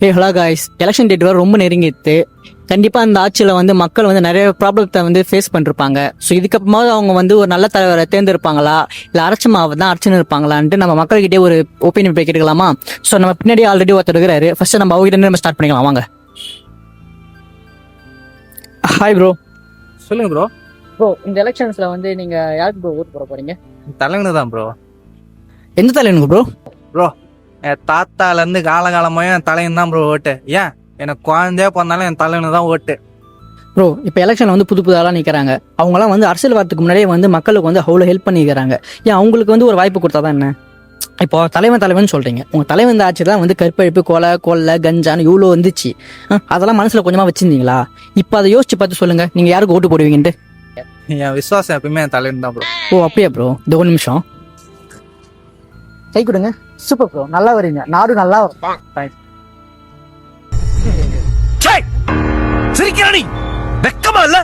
Hello guys, election date வர ரொம்ப நெருங்கிட்டு கண்டிப்பாக அந்த ஆட்சியில் வந்து மக்கள் வந்து நிறைய ப்ராப்ளத்தை வந்து ஃபேஸ் பண்ணிருப்பாங்க. ஸோ இதுக்கப்புறமாவது அவங்க வந்து ஒரு நல்ல தலைவரை தேர்ந்தெடுப்பாங்களா இல்லை அரைச்ச மாவு தான் அரைச்சுன்னு இருப்பாங்களான்ட்டு நம்ம மக்கள்கிட்டே ஒரு ஒப்பீனியன் போய் கேட்டுக்கலாமா? ஸோ நம்ம பின்னாடி ஆல்ரெடி ஒருத்தர் இருக்கிறாரு. ஃபர்ஸ்ட் நம்ம அவர்கிட்ட நம்ம ஸ்டார்ட் பண்ணிக்கலாம் வாங்க. Hi bro. சொல்லுங்க ப்ரோ. ப்ரோ, இந்த எலெக்ஷன்ஸில் வந்து நீங்கள் யாருக்கு ப்ரோ ஓட்டு போட போகிறீங்க? தலைவனு தான் ப்ரோ. எந்த தலைவனுக்கு ப்ரோ? ப்ரோ என் தாத்தாலேருந்து காலகாலமாக என் தலைவன் தான் ப்ரோ ஓட்டு. ஏன் எனக்கு குழந்தையா பிறந்தாலும் என் தலைவனு தான் ஓட்டு. ப்ரோ, இப்போ எலெக்ஷனில் வந்து புது ஆளாக நிற்கிறாங்க. அவங்களாம் வந்து அரசியல் வரதுக்கு முன்னாடியே வந்து மக்களுக்கு வந்து அவ்வளோ ஹெல்ப் பண்ணிக்கிறாங்க. ஏன் அவங்களுக்கு வந்து ஒரு வாய்ப்பு கொடுத்தா தான் என்ன? இப்போ தலைவன் சொல்கிறீங்க. உங்கள் தலைவன் இந்த ஆட்சி தான் வந்து கற்பழிப்பு, கொலை கஞ்சான்னு இவ்வளோ வந்துச்சு. அதெல்லாம் மனசில் கொஞ்சமாக வச்சுருந்தீங்களா? இப்போ அதை யோசிச்சு பார்த்து சொல்லுங்கள், நீங்கள் யாருக்கு ஓட்டு போடுவீங்கன்ட்டு. என் விசுவாசம் எப்பயுமே என் தலைவன் தான் ப்ரோ. ஓ அப்படியா ப்ரோ? இந்த ஒரு நிமிஷம் கை கொடுங்க. சூப்பர் ப்ரோ, நல்லா வரீங்க. நாடு நல்லா வரும். தேங்க்ஸ். சிரிக்கிறா நீ? வெக்கமா இல்ல?